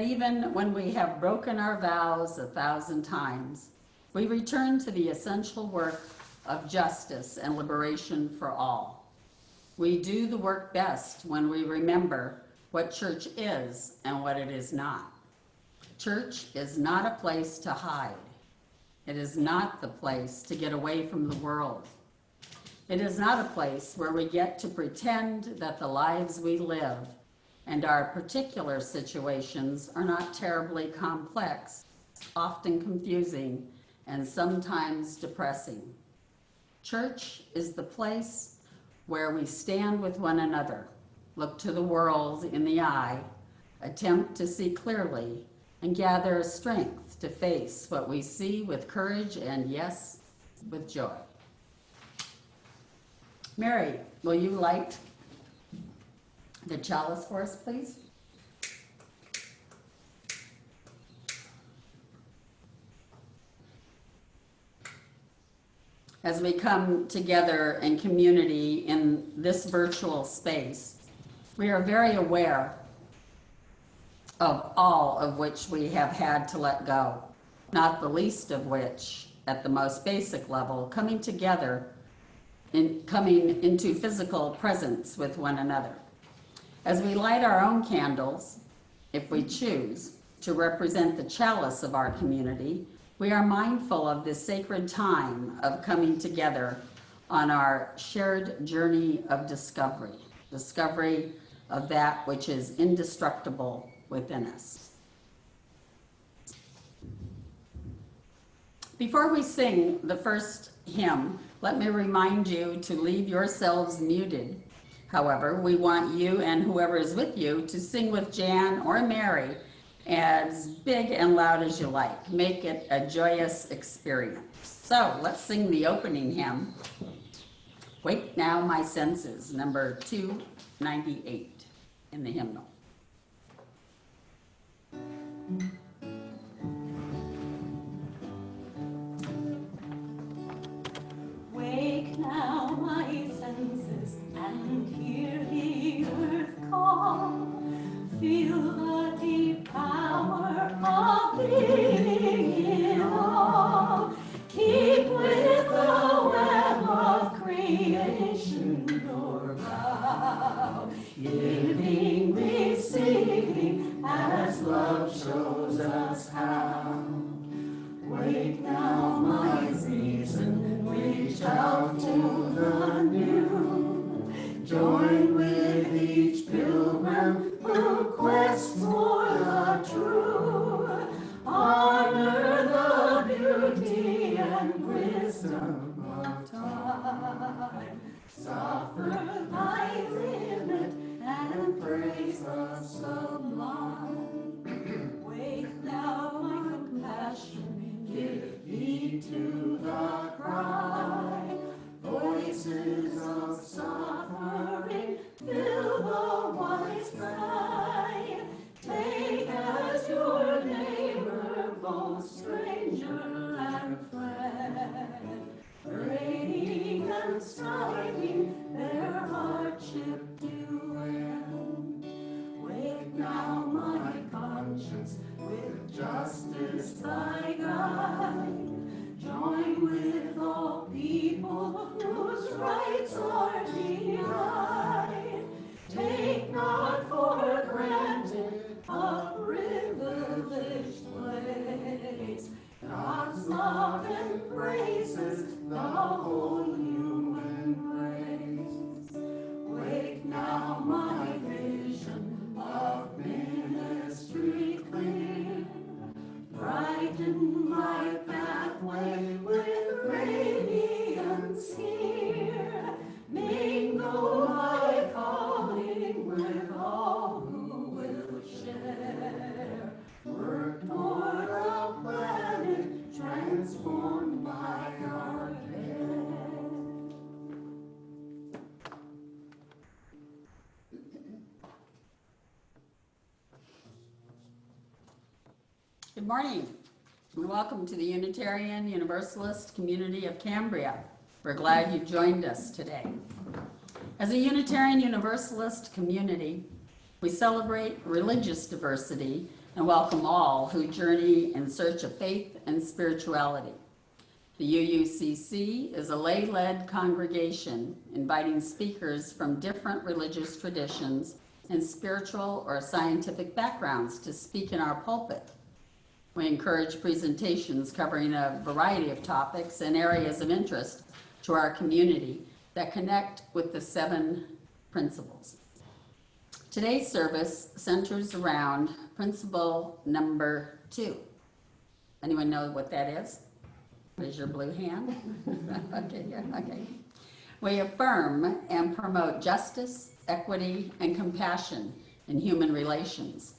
Even when we have broken our vows 1,000 times, we return to the essential work of justice and liberation for all. We do the work best when we remember what church is and what it is not. Church is not a place to hide. It is not the place to get away from the world. It is not a place where we get to pretend that the lives we live and our particular situations are not terribly complex, often confusing, and sometimes depressing. Church is the place where we stand with one another, look to the world in the eye, attempt to see clearly, and gather strength to face what we see with courage and, yes, with joy. Mary, will you light the chalice for us, please? As we come together in community in this virtual space, we are very aware of all of which we have had to let go, not the least of which, at the most basic level, coming together coming into physical presence with one another. As we light our own candles, if we choose, to represent the chalice of our community, we are mindful of this sacred time of coming together on our shared journey of discovery of that which is indestructible within us. Before we sing the first hymn, let me remind you to leave yourselves muted. However, we want you and whoever is with you to sing with Jan or Mary as big and loud as you like. Make it a joyous experience. So let's sing the opening hymn, Wake Now My Senses, number 298 in the hymnal. Wake now my senses and hear the earth call. Feel the deep power of living in all. Keep with the web of creation your vow. Giving, receiving, as love shows us how. Wake now my reason, reach out to the new. Join with each pilgrim who quests for the true. Honor the beauty and wisdom of time. Suffer thy limit and praise the sublime. Wake now my compassion, give heed to the cry. Voices of suffering fill the wide sky. Take as your neighbor both stranger and friend. Praying and striving, their hardship to end. Wake now my conscience, with justice thy guide. Join with all people whose rights are denied. Take not for granted a privileged place. God's love embraces the whole human race. Wake now my vision of ministry clear. Brighten my pathway with radiance here. Mingle my calling with all who will share. Work toward a planet transformed by our care. Good morning, and welcome to the Unitarian Universalist community of Cambria. We're glad you joined us today. As a Unitarian Universalist community, we celebrate religious diversity and welcome all who journey in search of faith and spirituality. The UUCC is a lay-led congregation inviting speakers from different religious traditions and spiritual or scientific backgrounds to speak in our pulpit. We encourage presentations covering a variety of topics and areas of interest to our community that connect with the 7 principles. Today's service centers around principle number 2. Anyone know what that is? Raise your blue hand. Okay, yeah, okay. We affirm and promote justice, equity, and compassion in human relations.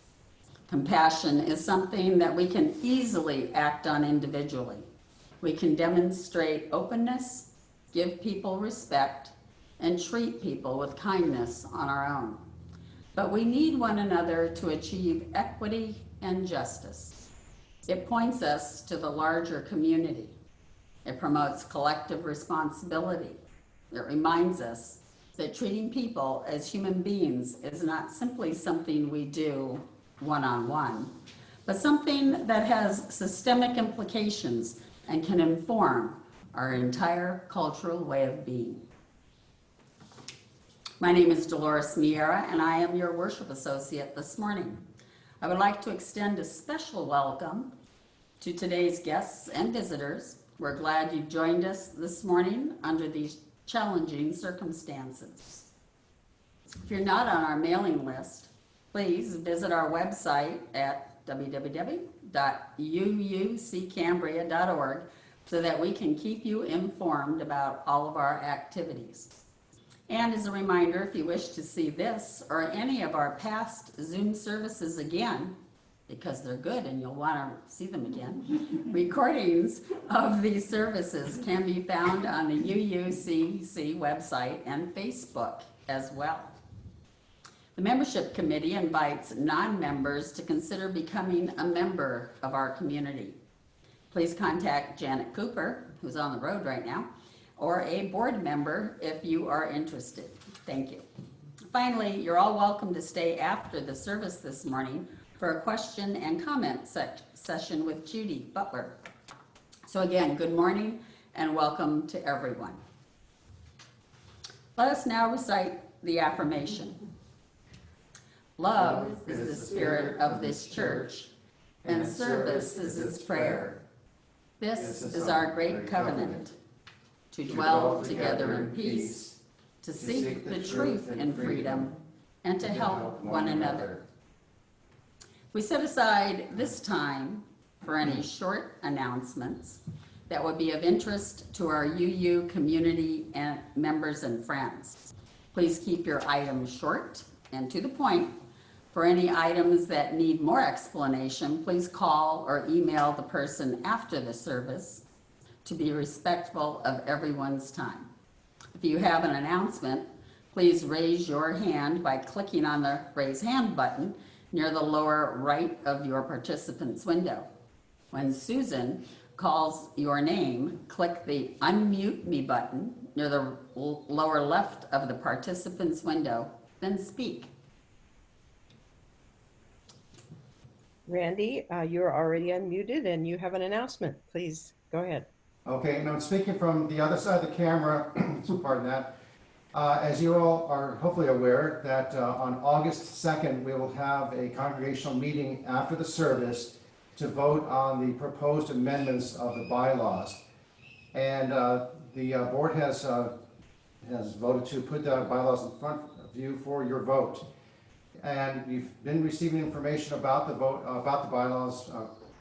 Compassion is something that we can easily act on individually. We can demonstrate openness, give people respect, and treat people with kindness on our own. But we need one another to achieve equity and justice. It points us to the larger community. It promotes collective responsibility. It reminds us that treating people as human beings is not simply something we do one-on-one, but something that has systemic implications and can inform our entire cultural way of being. My name is Dolores Miera, and I am your worship associate this morning. I would like to extend a special welcome to today's guests and visitors. We're glad you joined us this morning under these challenging circumstances. If you're not on our mailing list, please visit our website at www.uuccambria.org so that we can keep you informed about all of our activities. And as a reminder, if you wish to see this or any of our past Zoom services again, because they're good and you'll want to see them again, recordings of these services can be found on the UUCC website and Facebook as well. The membership committee invites non-members to consider becoming a member of our community. Please contact Janet Cooper, who's on the road right now, or a board member if you are interested. Thank you. Finally, you're all welcome to stay after the service this morning for a question and comment session with Judy, Butler. So again, good morning and welcome to everyone. Let us now recite the affirmation. Love is the spirit of this church, and service is its prayer. This is our great covenant, to dwell together in peace, to seek the truth in freedom, and to help one another. We set aside this time for any short announcements that would be of interest to our UU community and members and friends. Please keep your items short and to the point. For any items that need more explanation, please call or email the person after the service to be respectful of everyone's time. If you have an announcement, please raise your hand by clicking on the raise hand button near the lower right of your participant's window. When Susan calls your name, click the unmute me button near the lower left of the participant's window, then speak. Randy, you're already unmuted and you have an announcement. Please go ahead. Okay, and I'm speaking from the other side of the camera, so pardon that. As you all are hopefully aware, that on August 2nd, we will have a congregational meeting after the service to vote on the proposed amendments of the bylaws. And the board has voted to put the bylaws in front of you for your vote. And you've been receiving information about the vote, about the bylaws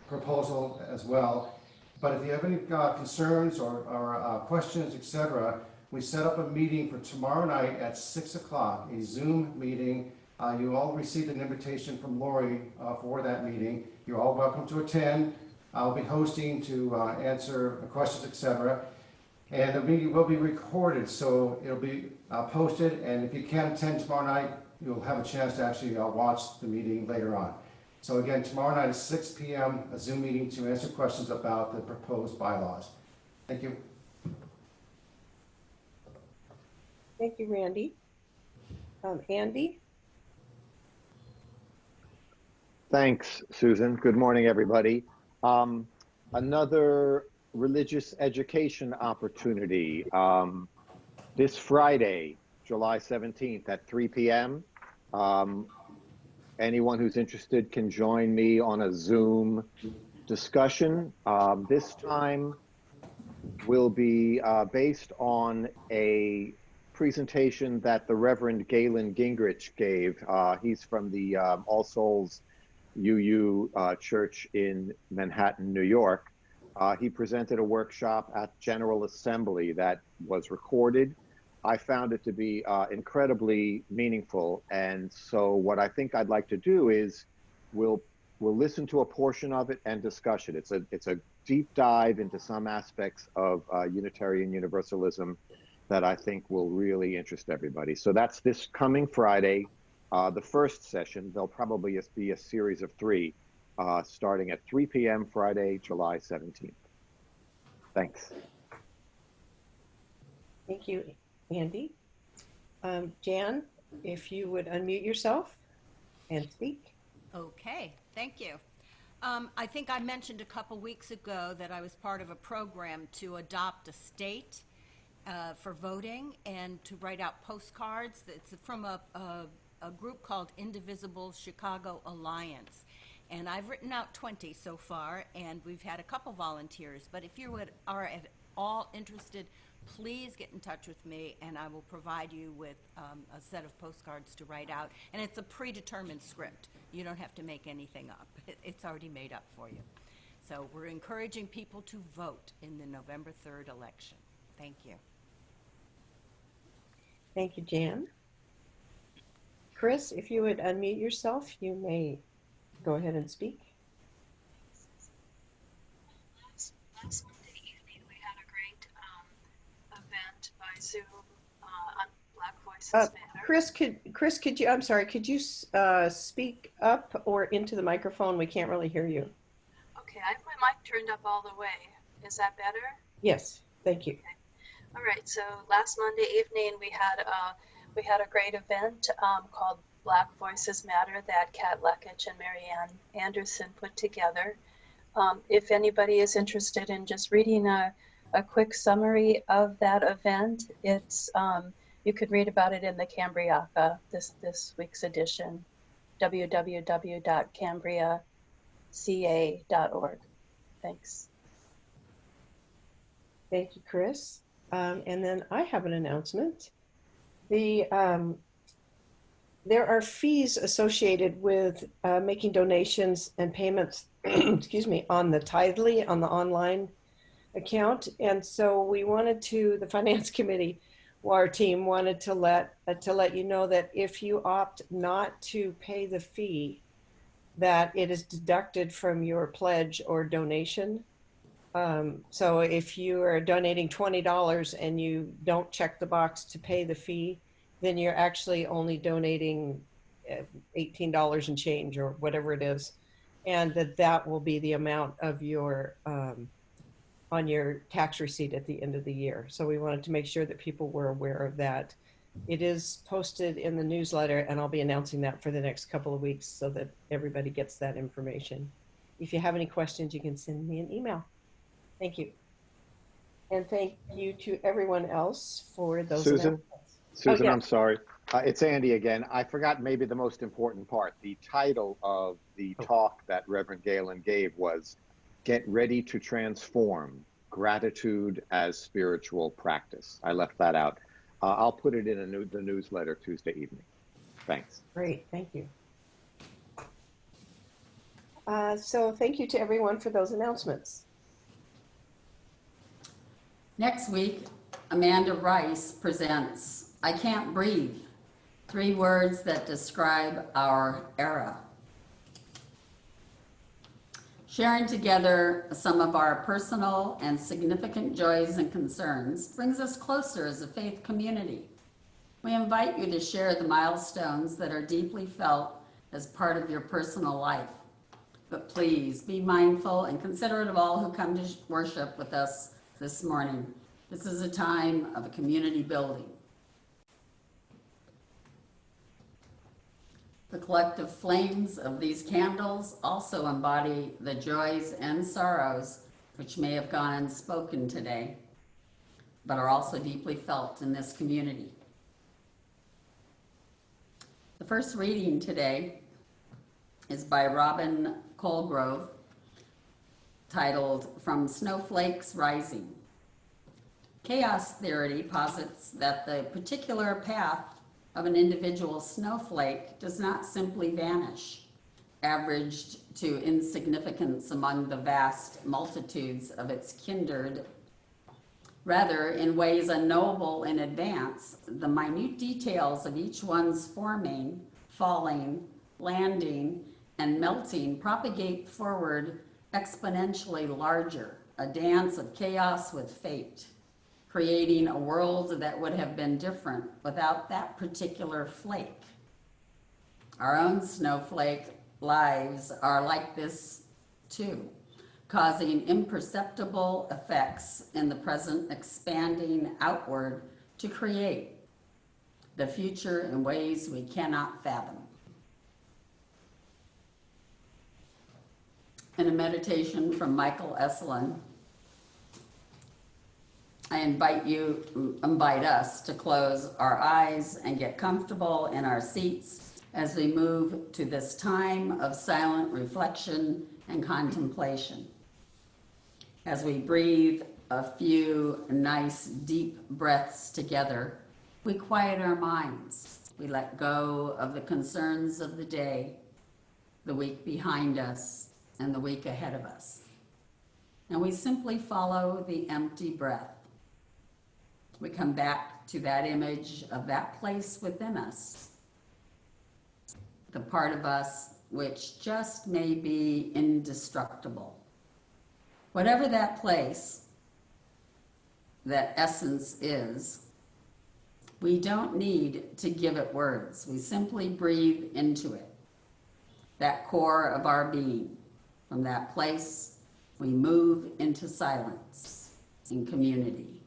proposal as well. But if you have any concerns or questions, etc., we set up a meeting for tomorrow night at 6 o'clock, a Zoom meeting. You all received an invitation from Lori for that meeting. You're all welcome to attend. I'll be hosting to answer questions, etc. And the meeting will be recorded, so it'll be posted. And if you can't attend tomorrow night, you'll have a chance to actually watch the meeting later on. So again, tomorrow night at 6 p.m., a Zoom meeting to answer questions about the proposed bylaws. Thank you. Thank you, Randy. Andy? Thanks, Susan. Good morning, everybody. Another religious education opportunity this Friday, July 17th at 3 p.m. Um, anyone who's interested can join me on a Zoom discussion. This time will be based on a presentation that the Reverend Galen Gingrich gave. He's from the All Souls UU Church in Manhattan, New York. He presented a workshop at General Assembly that was recorded. I found it to be incredibly meaningful. And so what I think I'd like to do is we'll listen to a portion of it and discuss it. It's a deep dive into some aspects of Unitarian Universalism that I think will really interest everybody. So that's this coming Friday, the first session. There'll probably be a series of three starting at 3 p.m. Friday, July 17th. Thanks. Thank you, Andy. Jan, if you would unmute yourself and speak. Okay, thank you. I think I mentioned a couple weeks ago that I was part of a program to adopt a state for voting and to write out postcards. It's from a group called Indivisible Chicago Alliance. And I've written out 20 so far, and we've had a couple volunteers. But if you are at all interested, please get in touch with me, and I will provide you with a set of postcards to write out. And it's a predetermined script. You don't have to make anything up. It's already made up for you. So we're encouraging people to vote in the November 3rd election. Thank you. Thank you, Jan. Chris, if you would unmute yourself, you may go ahead and speak. Last Monday evening, we had a great event by Zoom on Black Voices Matter. Chris, could you, I'm sorry, could you speak up or into the microphone? We can't really hear you. Okay, I have my mic turned up all the way. Is that better? Yes, thank you. Okay. All right, so last Monday evening, we had a great event called Black Voices Matter that Kat Lekich and Marianne Anderson put together. If anybody is interested in just reading a quick summary of that event, it's you could read about it in the Cambriaca, this week's edition, www.cambriaca.org. Thanks. Thank you, Chris. And then I have an announcement. There are fees associated with making donations and payments, excuse me, on the Tithely, on the online account. And so we wanted to, the finance committee, our team wanted to let you know that if you opt not to pay the fee, that it is deducted from your pledge or donation. So if you are donating $20 and you don't check the box to pay the fee, then you're actually only donating $18 and change or whatever it is. And that will be the amount of your, on your tax receipt at the end of the year. So we wanted to make sure that people were aware of that. It is posted in the newsletter, and I'll be announcing that for the next couple of weeks so that everybody gets that information. If you have any questions, you can send me an email. Thank you. And thank you to everyone else for those announcements. Susan, yeah. I'm sorry. It's Andy again. I forgot maybe the most important part. The title of the talk that Reverend Galen gave was Get Ready to Transform, Gratitude as Spiritual Practice. I left that out. I'll put it in the newsletter Tuesday evening. Thanks. Great, thank you. So thank you to everyone for those announcements. Next week, Amanda Rice presents I Can't Breathe, 3 words that describe our era. Sharing together some of our personal and significant joys and concerns brings us closer as a faith community. We invite you to share the milestones that are deeply felt as part of your personal life. But please be mindful and considerate of all who come to worship with us this morning. This is a time of community building. The collective flames of these candles also embody the joys and sorrows which may have gone unspoken today, but are also deeply felt in this community. The first reading today is by Robin Colgrove, titled From Snowflakes Rising. Chaos theory posits that the particular path of an individual snowflake does not simply vanish, averaged to insignificance among the vast multitudes of its kindred. Rather, in ways unknowable in advance, the minute details of each one's forming, falling, landing, and melting propagate forward exponentially larger, a dance of chaos with fate, creating a world that would have been different without that particular flake. Our own snowflake lives are like this too, causing imperceptible effects in the present, expanding outward to create the future in ways we cannot fathom. In a meditation from Michael Esselin, I invite us to close our eyes and get comfortable in our seats as we move to this time of silent reflection and contemplation. As we breathe a few nice deep breaths together, we quiet our minds. We let go of the concerns of the day, the week behind us, and the week ahead of us. And we simply follow the empty breath. We come back to that image of that place within us, the part of us which just may be indestructible. Whatever that place, that essence is, we don't need to give it words. We simply breathe into it, that core of our being. From that place, we move into silence in community.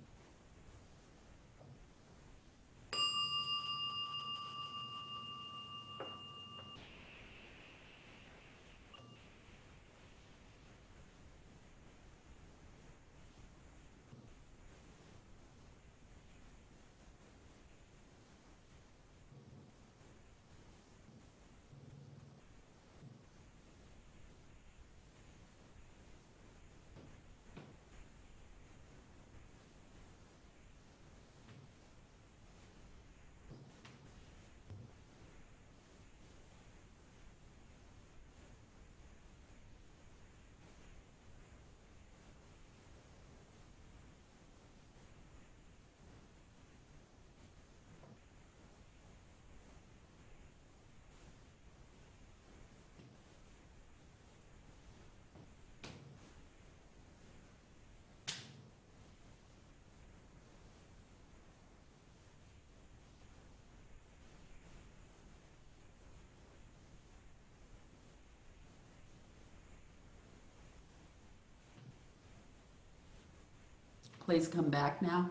Please come back now.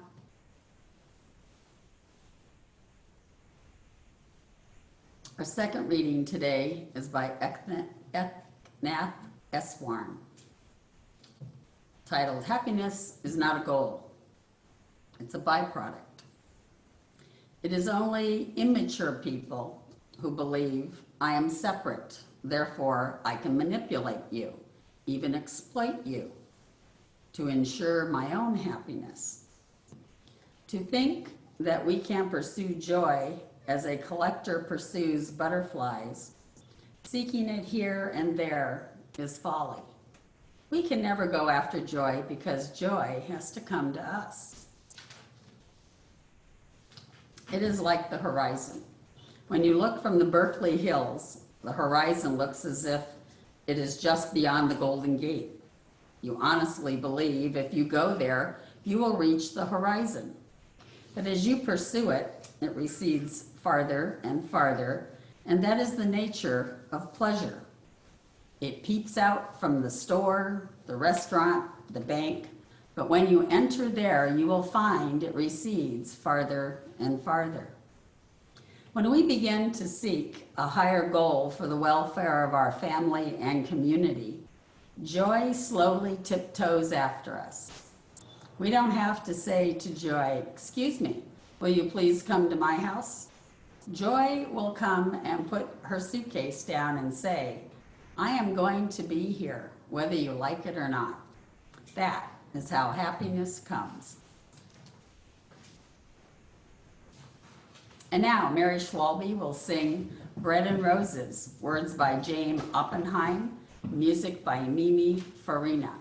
Our second reading today is by Eknath Eswarn, titled Happiness is Not a Goal. It's a byproduct. It is only immature people who believe I am separate, therefore I can manipulate you, even exploit you, to ensure my own happiness. To think that we can pursue joy as a collector pursues butterflies, seeking it here and there, is folly. We can never go after joy because joy has to come to us. It is like the horizon. When you look from the Berkeley Hills, the horizon looks as if it is just beyond the Golden Gate. You honestly believe if you go there, you will reach the horizon. But as you pursue it, it recedes farther and farther, and that is the nature of pleasure. It peeps out from the store, the restaurant, the bank, but when you enter there, you will find it recedes farther and farther. When we begin to seek a higher goal for the welfare of our family and community, joy slowly tiptoes after us. We don't have to say to joy, "Excuse me, will you please come to my house?" Joy will come and put her suitcase down and say, "I am going to be here, whether you like it or not." That is how happiness comes. And now Mary Schwalbe will sing Bread and Roses, words by Jane Oppenheim, music by Mimi Farina.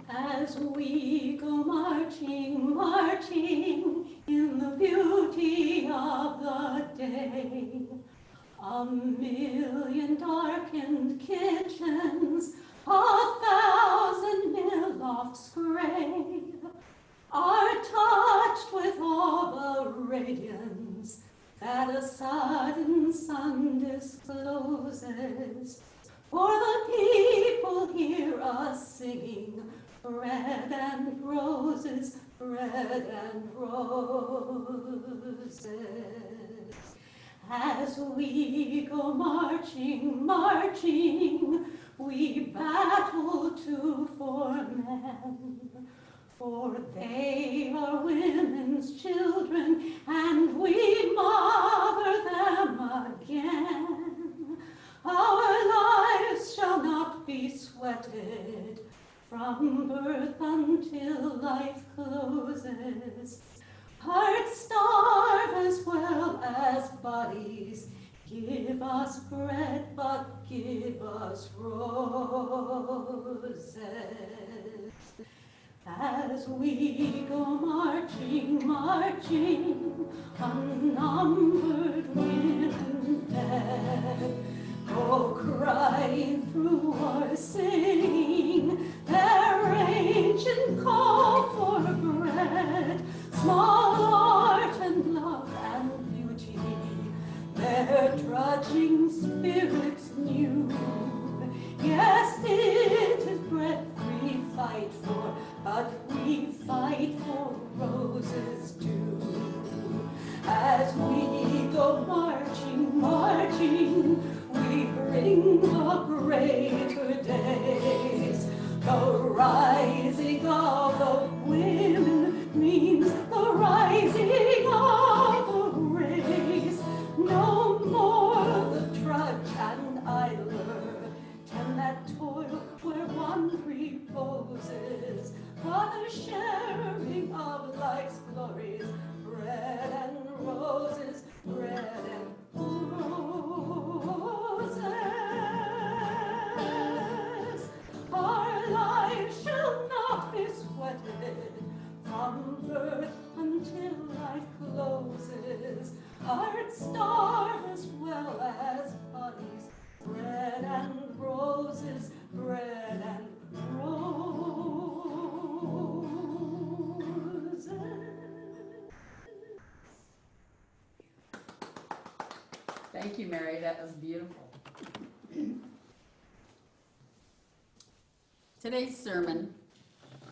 As we go marching, marching in the beauty of the day, a million darkened kitchens, 1,000 mill-lofts gray, are touched with all the radiance that a sudden sun discloses. For the people hear us singing, bread and roses, bread and roses. As we go marching, marching, we battle too for men. For they are women's children, and we mother them again. Our lives shall not be sweated from birth until life closes. Hearts starve as well as bodies. Give us bread, but give us roses. As we go marching, marching, unnumbered women dead, go crying through our singing their ancient call for bread, small art and love and beauty, their trudging spirits new. Yes, it is bread we fight for, but we fight for roses too. As we go marching, marching, we bring the greater days. The rising of the women means the rising of the race. No more the trudge and idler can that toil where one reposes, but the sharing of life's glories, bread and roses, bread and roses. Our lives shall not be sweated from birth until life closes. Hearts starve as well as bodies, bread and roses, bread and roses. Thank you, Mary, that was beautiful. Today's sermon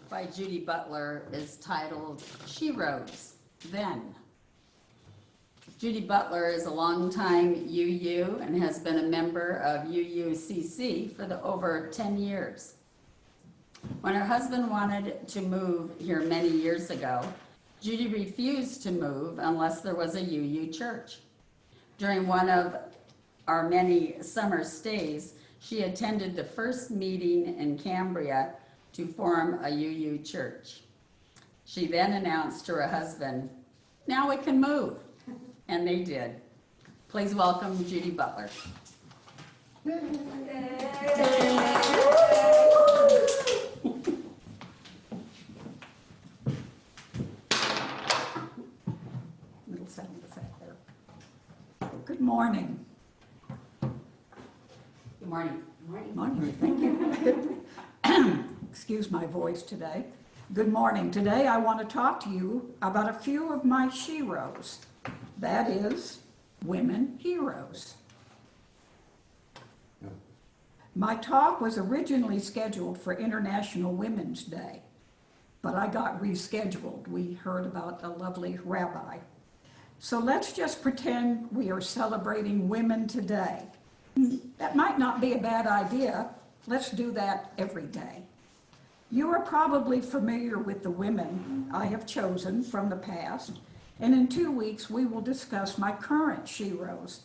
by Judy Butler is titled Sheroes, Then. Judy Butler is a longtime UU and has been a member of UUCC for over 10 years. When her husband wanted to move here many years ago, Judy refused to move unless there was a UU church. During one of our many summer stays, she attended the first meeting in Cambria to form a UU church. She then announced to her husband, "Now we can move." And they did. Please welcome Judy Butler. Little sound effect there. Good morning. Good morning. Morning, thank you. Excuse my voice today. Good morning. Today I want to talk to you about a few of my sheroes. That is, women heroes. My talk was originally scheduled for International Women's Day, but I got rescheduled. We heard about a lovely rabbi. So let's just pretend we are celebrating women today. That might not be a bad idea. Let's do that every day. You are probably familiar with the women I have chosen from the past, and in 2 weeks we will discuss my current Sheroes.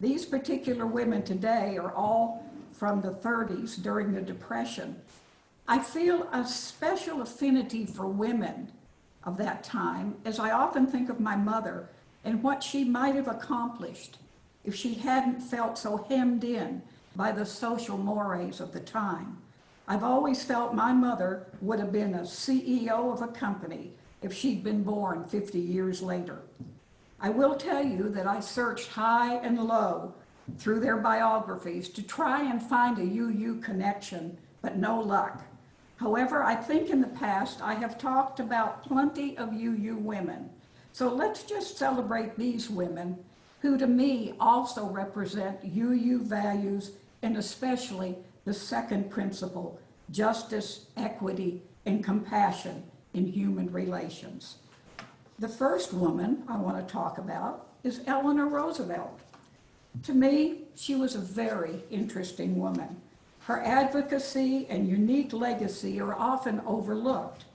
These particular women today are all from the 30s during the Depression. I feel a special affinity for women of that time, as I often think of my mother and what she might have accomplished if she hadn't felt so hemmed in by the social mores of the time. I've always felt my mother would have been a CEO of a company if she'd been born 50 years later. I will tell you that I searched high and low through their biographies to try and find a UU connection, but no luck. However, I think in the past I have talked about plenty of UU women. So let's just celebrate these women who to me also represent UU values, and especially the second principle, justice, equity, and compassion in human relations. The first woman I want to talk about is Eleanor Roosevelt. To me, she was a very interesting woman. Her advocacy and unique legacy are often overlooked,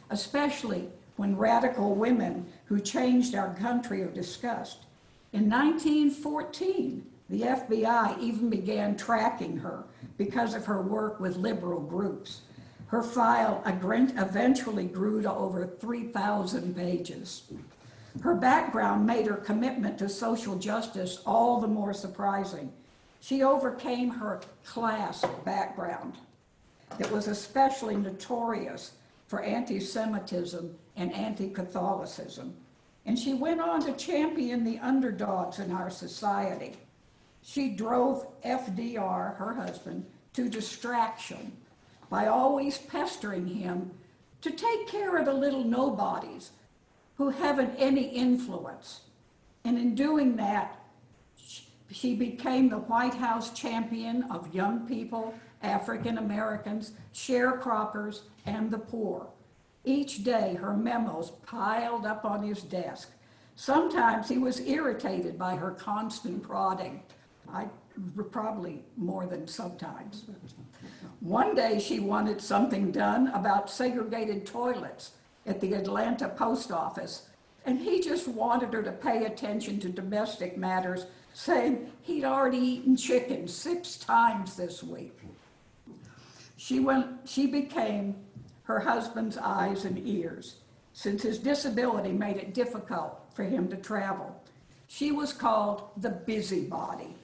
especially when radical women who changed our country are discussed. In 1914, the FBI even began tracking her because of her work with liberal groups. Her file eventually grew to over 3,000 pages. Her background made her commitment to social justice all the more surprising. She overcame her class background that was especially notorious for anti-Semitism and anti-Catholicism. And she went on to champion the underdogs in our society. She drove FDR, her husband, to distraction by always pestering him to take care of the little nobodies who haven't any influence. And in doing that, she became the White House champion of young people, African Americans, sharecroppers, and the poor. Each day, her memos piled up on his desk. Sometimes he was irritated by her constant prodding. Probably more than sometimes. One day she wanted something done about segregated toilets at the Atlanta post office, and he just wanted her to pay attention to domestic matters, saying he'd already eaten chicken 6 times this week. She became her husband's eyes and ears, since his disability made it difficult for him to travel. She was called the busybody,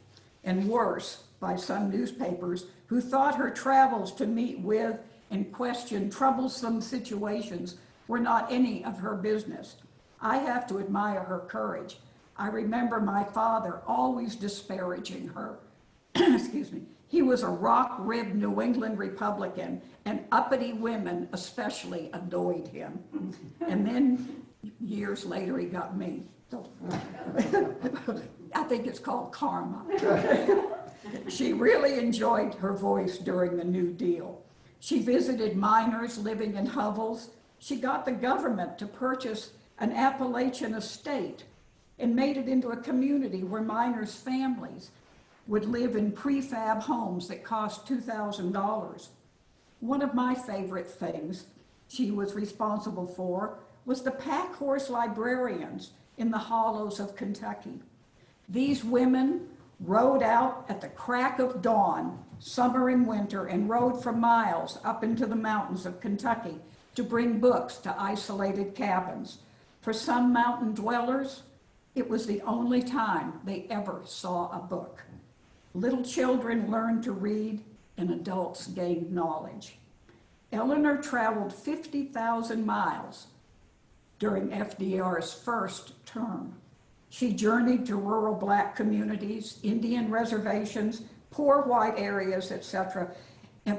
and worse, by some newspapers who thought her travels to meet with and question troublesome situations were not any of her business. I have to admire her courage. I remember my father always disparaging her. Excuse me. He was a rock-ribbed New England Republican, and uppity women especially annoyed him. And then years later, he got me. So, I think it's called karma. She really enjoyed her voice during the New Deal. She visited miners living in hovels. She got the government to purchase an Appalachian estate and made it into a community where miners' families would live in prefab homes that cost $2,000. One of my favorite things she was responsible for was the pack horse librarians in the hollows of Kentucky. These women rode out at the crack of dawn, summer and winter, and rode for miles up into the mountains of Kentucky to bring books to isolated cabins. For some mountain dwellers, it was the only time they ever saw a book. Little children learned to read, and adults gained knowledge. Eleanor traveled 50,000 miles during FDR's first term. She journeyed to rural Black communities, Indian reservations, poor white areas, etc. And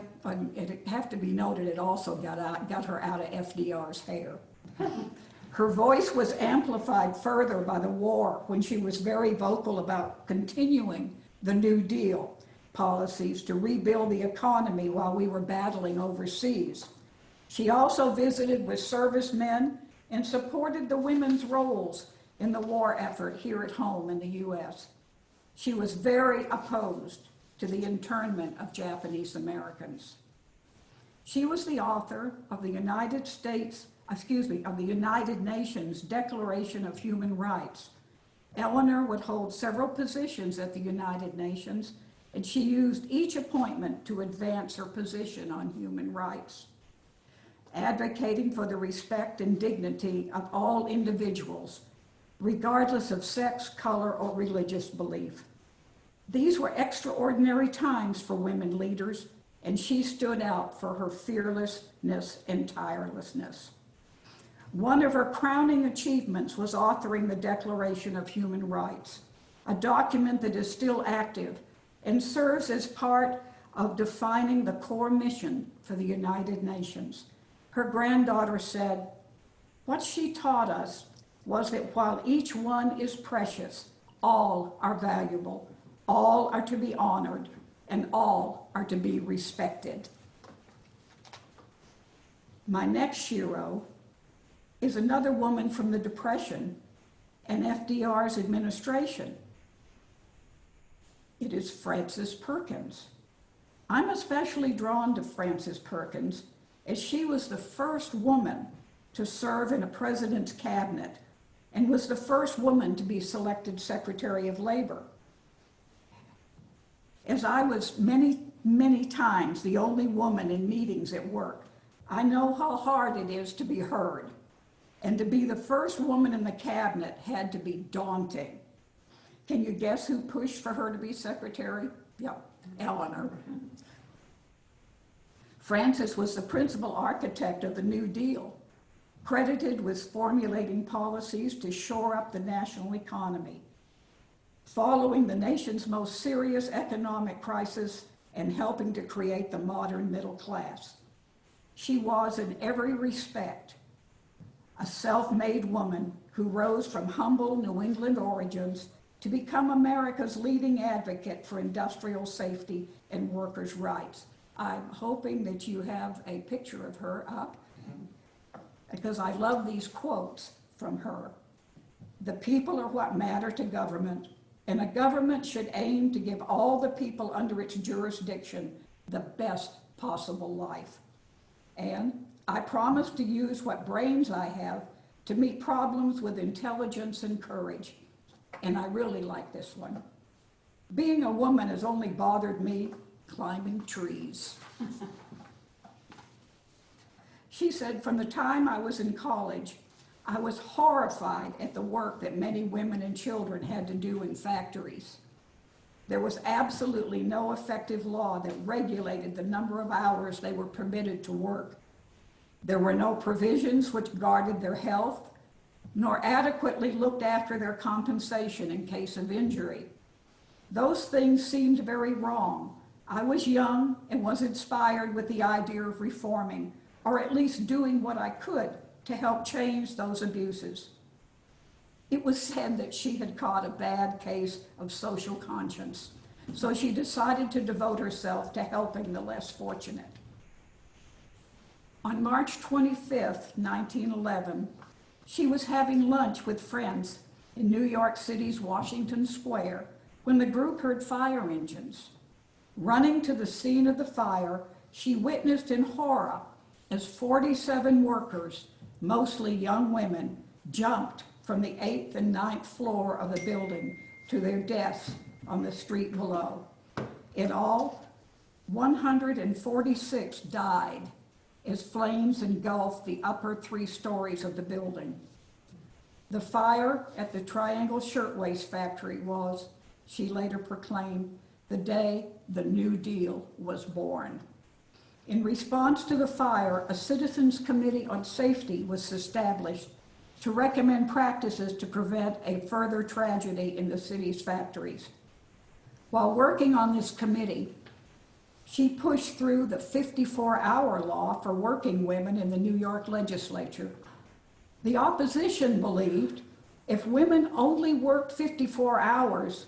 it have to be noted, it also got her out of FDR's hair. Her voice was amplified further by the war, when she was very vocal about continuing the New Deal policies to rebuild the economy while we were battling overseas. She also visited with servicemen and supported the women's roles in the war effort here at home in the U.S. She was very opposed to the internment of Japanese Americans. She was the author of the United Nations Declaration of Human Rights. Eleanor would hold several positions at the United Nations, and she used each appointment to advance her position on human rights, advocating for the respect and dignity of all individuals, regardless of sex, color, or religious belief. These were extraordinary times for women leaders, and she stood out for her fearlessness and tirelessness. One of her crowning achievements was authoring the Declaration of Human Rights, a document that is still active and serves as part of defining the core mission for the United Nations. Her granddaughter said, "What she taught us was that while each one is precious, all are valuable, all are to be honored, and all are to be respected." My next Shero is another woman from the Depression and FDR's administration. It is Frances Perkins. I'm especially drawn to Frances Perkins as she was the first woman to serve in a president's cabinet and was the first woman to be selected Secretary of Labor. As I was many times the only woman in meetings at work, I know how hard it is to be heard. And to be the first woman in the cabinet had to be daunting. Can you guess who pushed for her to be secretary? Yep, Eleanor. Frances was the principal architect of the New Deal, credited with formulating policies to shore up the national economy, following the nation's most serious economic crisis and helping to create the modern middle class. She was, in every respect, a self-made woman who rose from humble New England origins to become America's leading advocate for industrial safety and workers' rights. I'm hoping that you have a picture of her up, because I love these quotes from her. "The people are what matter to government, and a government should aim to give all the people under its jurisdiction the best possible life. And I promise to use what brains I have to meet problems with intelligence and courage." And I really like this one. "Being a woman has only bothered me climbing trees." She said, "From the time I was in college, I was horrified at the work that many women and children had to do in factories. There was absolutely no effective law that regulated the number of hours they were permitted to work. There were no provisions which guarded their health, nor adequately looked after their compensation in case of injury. Those things seemed very wrong. I was young and was inspired with the idea of reforming, or at least doing what I could to help change those abuses." It was said that she had caught a bad case of social conscience, so she decided to devote herself to helping the less fortunate. On March 25th, 1911, she was having lunch with friends in New York City's Washington Square when the group heard fire engines. Running to the scene of the fire, she witnessed in horror as 47 workers, mostly young women, jumped from the 8th and 9th floor of the building to their deaths on the street below. In all, 146 died as flames engulfed the upper 3 stories of the building. The fire at the Triangle Shirtwaist Factory was, she later proclaimed, the day the New Deal was born. In response to the fire, a Citizens Committee on Safety was established to recommend practices to prevent a further tragedy in the city's factories. While working on this committee, she pushed through the 54-hour law for working women in the New York legislature. The opposition believed if women only worked 54 hours,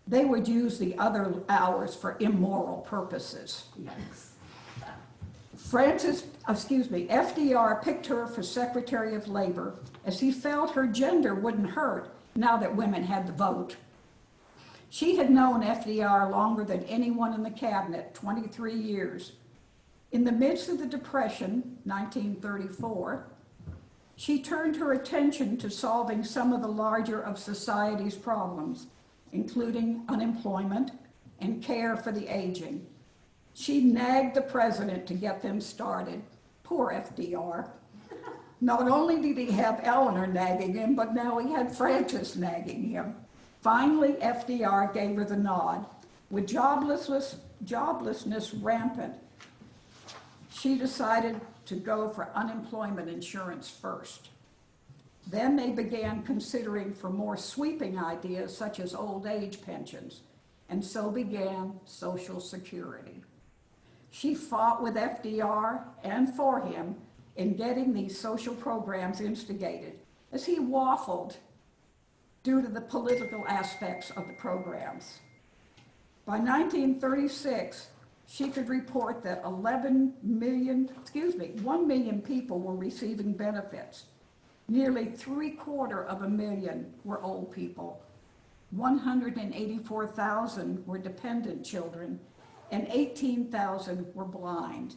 they would use the other hours for immoral purposes. Yes. FDR picked her for Secretary of Labor as he felt her gender wouldn't hurt now that women had the vote. She had known FDR longer than anyone in the cabinet, 23 years. In the midst of the Depression, 1934, she turned her attention to solving some of the larger of society's problems, including unemployment and care for the aging. She nagged the president to get them started. Poor FDR. Not only did he have Eleanor nagging him, but now he had Frances nagging him. Finally, FDR gave her the nod. With joblessness rampant, she decided to go for unemployment insurance first. Then they began considering for more sweeping ideas such as old age pensions, and so began Social Security. She fought with FDR and for him in getting these social programs instigated, as he waffled due to the political aspects of the programs. By 1936, she could report that 1 million people were receiving benefits. Nearly 750,000 were old people. 184,000 were dependent children, and 18,000 were blind.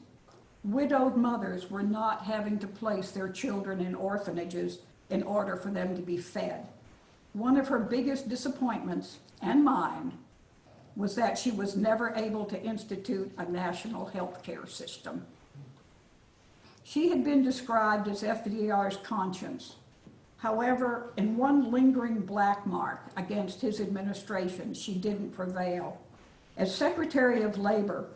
Widowed mothers were not having to place their children in orphanages in order for them to be fed. One of her biggest disappointments, and mine, was that she was never able to institute a national health care system. She had been described as FDR's conscience. However, in one lingering black mark against his administration, she didn't prevail. As Secretary of Labor,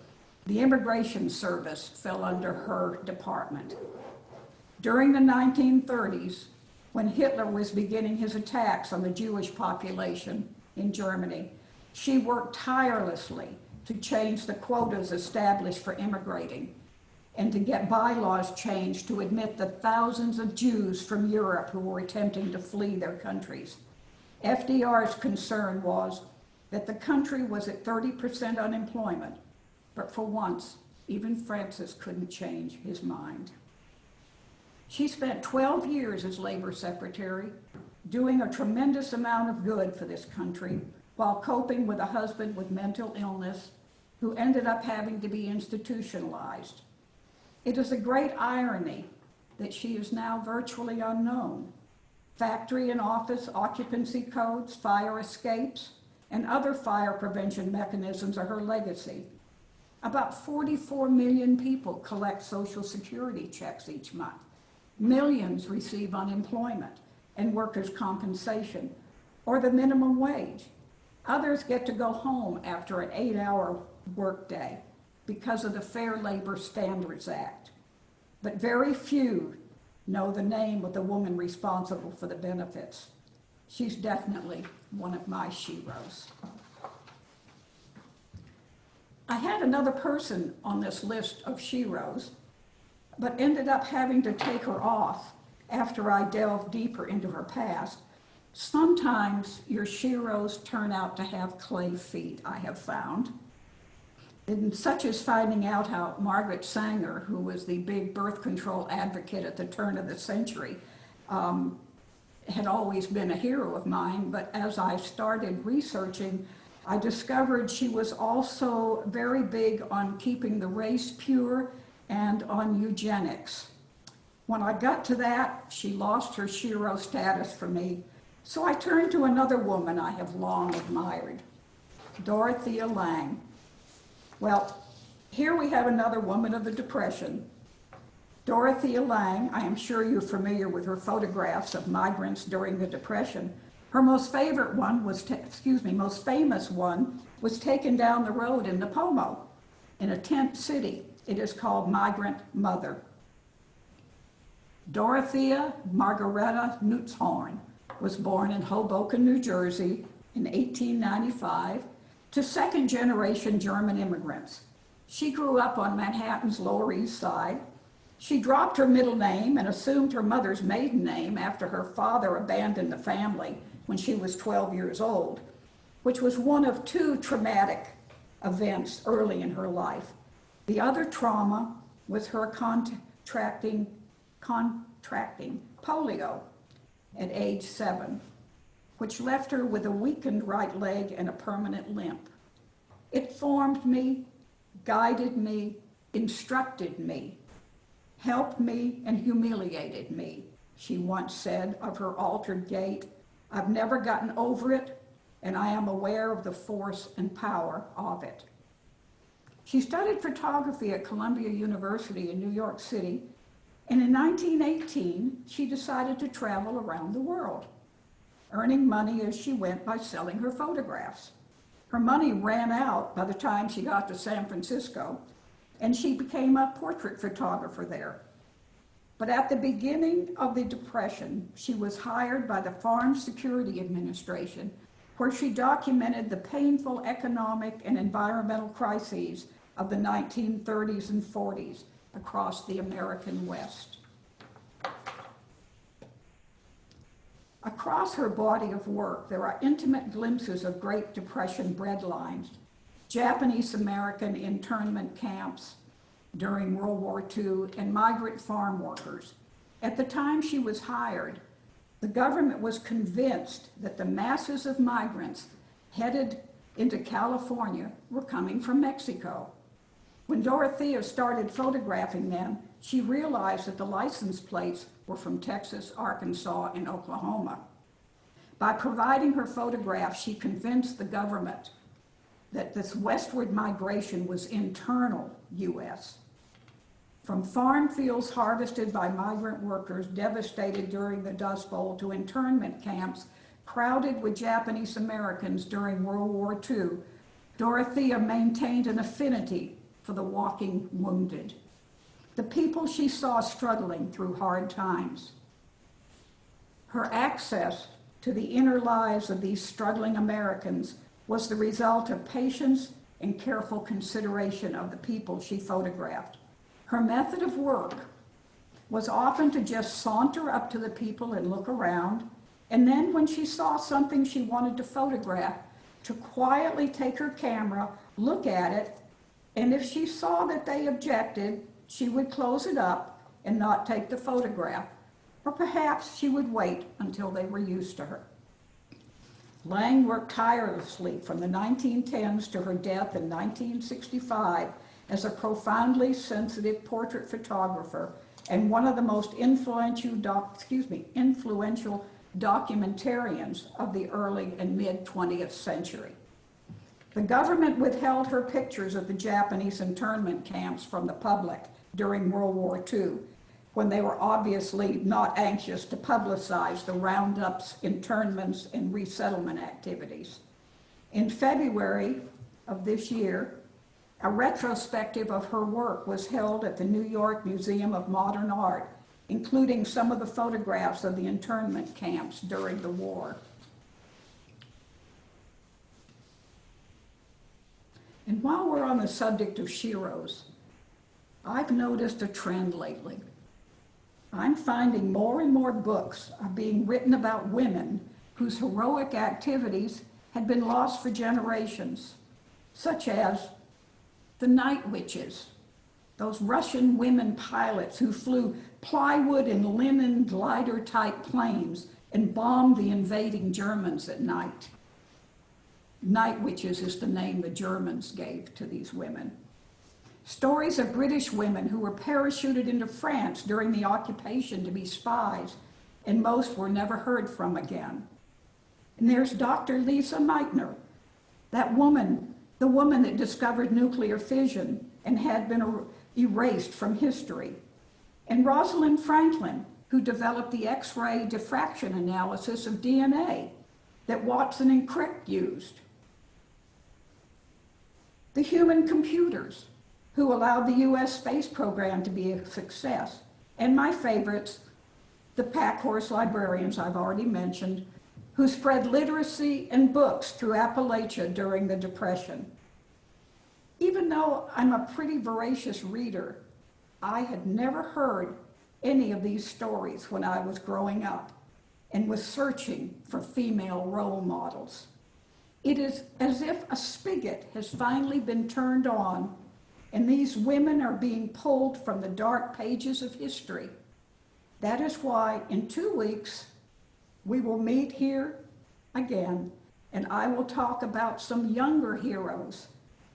the Immigration Service fell under her department. During the 1930s, when Hitler was beginning his attacks on the Jewish population in Germany, she worked tirelessly to change the quotas established for immigrating and to get bylaws changed to admit the thousands of Jews from Europe who were attempting to flee their countries. FDR's concern was that the country was at 30% unemployment, but for once, even Francis couldn't change his mind. She spent 12 years as labor secretary, doing a tremendous amount of good for this country while coping with a husband with mental illness who ended up having to be institutionalized. It is a great irony that she is now virtually unknown. Factory and office occupancy codes, fire escapes, and other fire prevention mechanisms are her legacy. About 44 million people collect Social Security checks each month. Millions receive unemployment and workers' compensation, or the minimum wage. Others get to go home after an 8-hour workday because of the Fair Labor Standards Act. But very few know the name of the woman responsible for the benefits. She's definitely one of my sheroes. I had another person on this list of sheroes, but ended up having to take her off after I delved deeper into her past. Sometimes your sheroes turn out to have clay feet, I have found. And such as finding out how Margaret Sanger, who was the big birth control advocate at the turn of the century, had always been a hero of mine, but as I started researching, I discovered she was also very big on keeping the race pure and on eugenics. When I got to that, she lost her shero status for me, so I turned to another woman I have long admired, Dorothea Lange. Well, here we have another woman of the Depression. Dorothea Lange, I am sure you're familiar with her photographs of migrants during the Depression. Her most famous one was taken down the road in Napomo, in a tent city. It is called Migrant Mother. Dorothea Margareta Nutzhorn was born in Hoboken, New Jersey in 1895 to second-generation German immigrants. She grew up on Manhattan's Lower East Side. She dropped her middle name and assumed her mother's maiden name after her father abandoned the family when she was 12 years old, which was one of two traumatic events early in her life. The other trauma with her contracting polio at age 7, which left her with a weakened right leg and a permanent limp. It formed me, guided me, instructed me, helped me, and humiliated me, she once said of her altered gait. I've never gotten over it, and I am aware of the force and power of it. She studied photography at Columbia University in New York City, and in 1918, she decided to travel around the world, earning money as she went by selling her photographs. Her money ran out by the time she got to San Francisco, and she became a portrait photographer there. But at the beginning of the Depression, she was hired by the Farm Security Administration, where she documented the painful economic and environmental crises of the 1930s and 40s across the American West. Across her body of work, there are intimate glimpses of Great Depression breadlines, Japanese American internment camps during World War II, and migrant farm workers. At the time she was hired, the government was convinced that the masses of migrants headed into California were coming from Mexico. When Dorothea started photographing them, she realized that the license plates were from Texas, Arkansas, and Oklahoma. By providing her photographs, she convinced the government that this westward migration was internal U.S. From farm fields harvested by migrant workers devastated during the Dust Bowl to internment camps crowded with Japanese Americans during World War II, Dorothea maintained an affinity for the walking wounded, the people she saw struggling through hard times. Her access to the inner lives of these struggling Americans was the result of patience and careful consideration of the people she photographed. Her method of work was often to just saunter up to the people and look around, and then when she saw something she wanted to photograph, to quietly take her camera, look at it, and if she saw that they objected, she would close it up and not take the photograph, or perhaps she would wait until they were used to her. Lang worked tirelessly from the 1910s to her death in 1965 as a profoundly sensitive portrait photographer and one of the most influential documentarians of the early and mid-20th century. The government withheld her pictures of the Japanese internment camps from the public during World War II, when they were obviously not anxious to publicize the roundups, internments, and resettlement activities. In February of this year, a retrospective of her work was held at the New York Museum of Modern Art, including some of the photographs of the internment camps during the war. And while we're on the subject of Sheroes, I've noticed a trend lately. I'm finding more and more books are being written about women whose heroic activities had been lost for generations, such as the Night Witches, those Russian women pilots who flew plywood and linen glider-type planes and bombed the invading Germans at night. Night Witches is the name the Germans gave to these women. Stories of British women who were parachuted into France during the occupation to be spies, and most were never heard from again. And there's Dr. Lisa Meitner, that woman, the woman that discovered nuclear fission and had been erased from history. And Rosalind Franklin, who developed the X-ray diffraction analysis of DNA that Watson and Crick used. The human computers, who allowed the US space program to be a success. And my favorites, the Packhorse librarians I've already mentioned, who spread literacy and books through Appalachia during the Depression. Even though I'm a pretty voracious reader, I had never heard any of these stories when I was growing up and was searching for female role models. It is as if a spigot has finally been turned on and these women are being pulled from the dark pages of history. That is why in 2 weeks we will meet here again, and I will talk about some younger heroes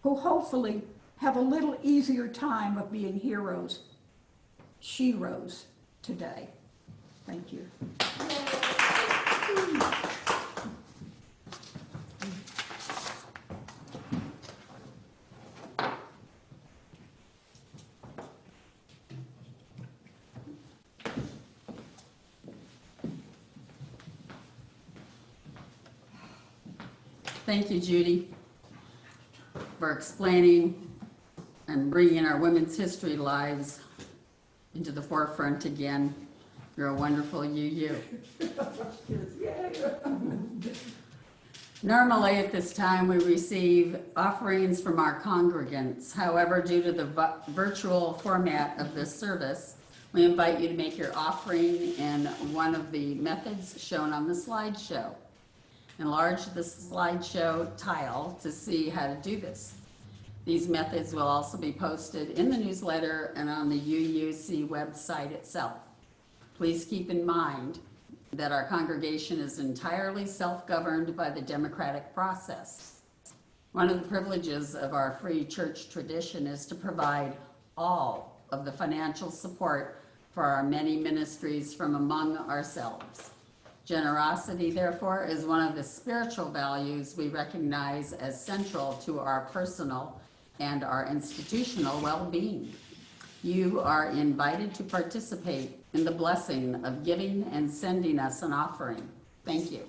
who hopefully have a little easier time of being heroes, Sheroes, today. Thank you. Thank you, Judy, for explaining and bringing our women's history lives into the forefront again. You're a wonderful you. Normally at this time we receive offerings from our congregants. However, due to the virtual format of this service, we invite you to make your offering in one of the methods shown on the slideshow. Enlarge the slideshow tile to see how to do this. These methods will also be posted in the newsletter and on the UUC website itself. Please keep in mind that our congregation is entirely self-governed by the democratic process. One of the privileges of our free church tradition is to provide all of the financial support for our many ministries from among ourselves. Generosity, therefore, is one of the spiritual values we recognize as central to our personal and our institutional well-being. You are invited to participate in the blessing of giving and sending us an offering. Thank you.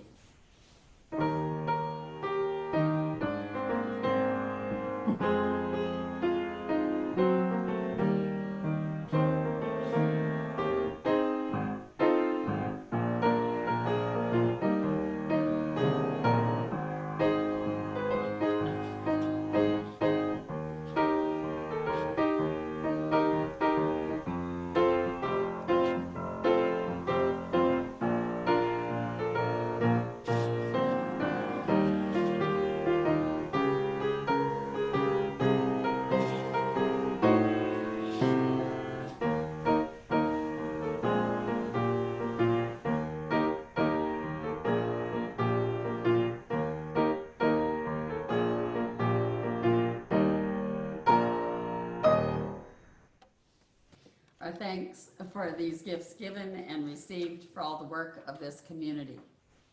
Our thanks for these gifts given and received for all the work of this community.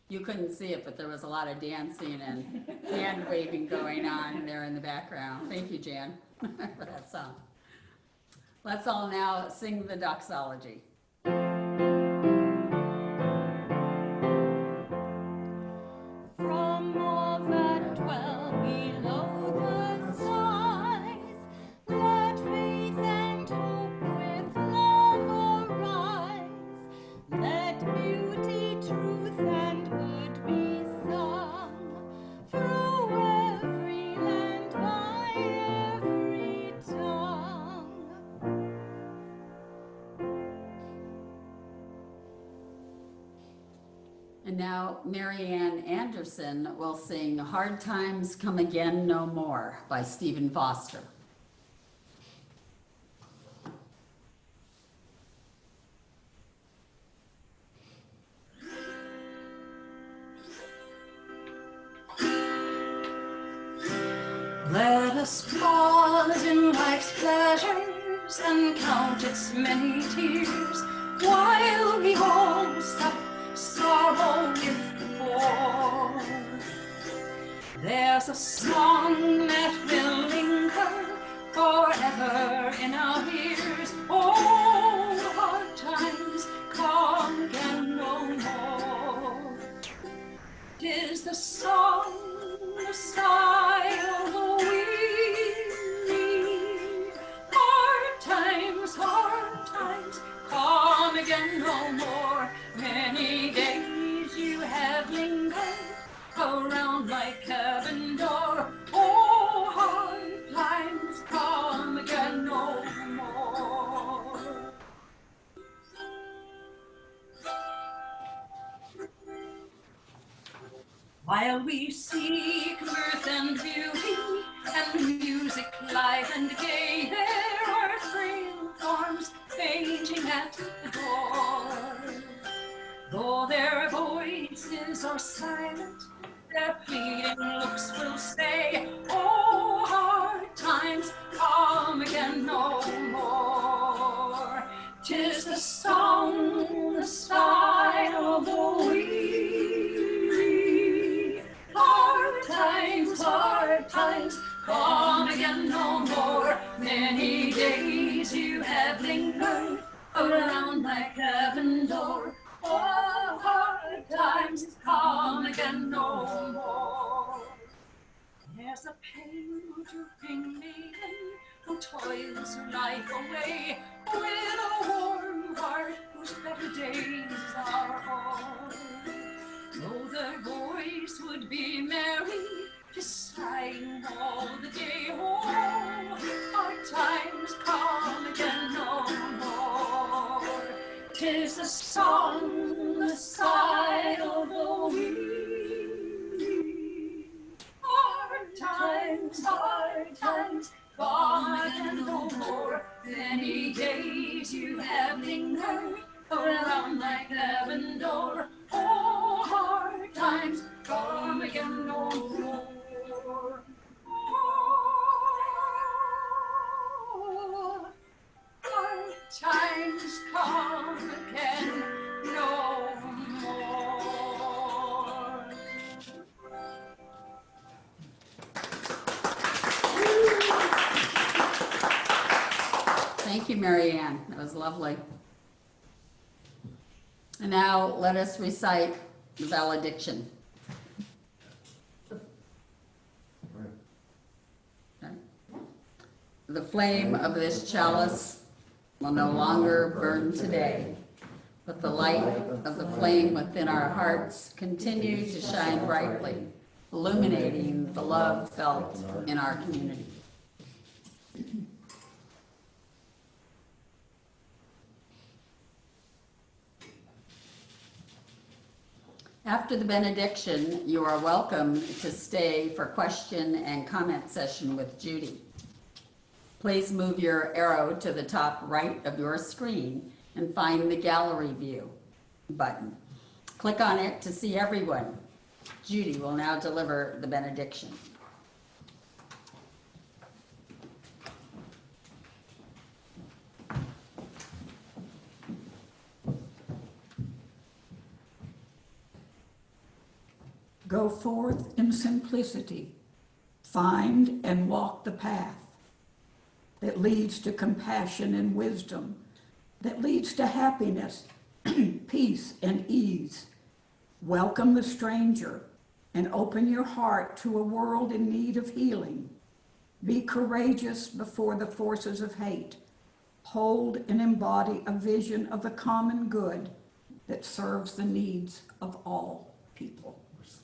You couldn't see it, but there was a lot of dancing and hand waving going on there in the background. Thank you, Jan, for that song. Let's all now sing the doxology. From all that dwell below the skies, let faith and hope with love arise. Let beauty, truth, and good be sung through every land by every tongue. And now Mary Ann Anderson will sing Hard Times Come Again No More by Stephen Foster. Let us pause in life's pleasures and count its many tears, while we all sup sorrow with the poor. There's a song that will linger forever in our ears. Oh, hard times come again no more. 'Tis the song, the sigh of the weary. Hard times come again no more. Many days you have lingered around my cabin door. Oh, hard times come again no more. While we seek mirth and beauty, and music light and gay, While their voices are silent, their pleading looks will say, oh, hard times come again no more. 'Tis the song, the sigh of the weary. Hard times come again no more. Many days you have lingered around my cabin door. Oh, hard times come again no more. There's a pale drooping maiden who toils her life away with a warm heart whose better days are o'er. Though their voice would be merry, just sighing all the day. Oh, hard times come again no more. 'Tis the song, the sigh of the weary. Hard times, come again no more. Many days you have lingered around my cabin door. Oh, hard times, come again no more. Oh, hard times come again no more. Thank you, Mary Ann. That was lovely. And now let us recite the valediction. Okay. The flame of this chalice will no longer burn today, but the light of the flame within our hearts continue to shine brightly, illuminating the love felt in our community. After the benediction, you are welcome to stay for question and comment session with Judy. Please move your arrow to the top right of your screen and find the gallery view button. Click on it to see everyone. Judy will now deliver the benediction. Go forth in simplicity, find and walk the path that leads to compassion and wisdom, that leads to happiness, peace and ease. Welcome the stranger and open your heart to a world in need of healing. Be courageous before the forces of hate. Hold and embody a vision of the common good that serves the needs of all people.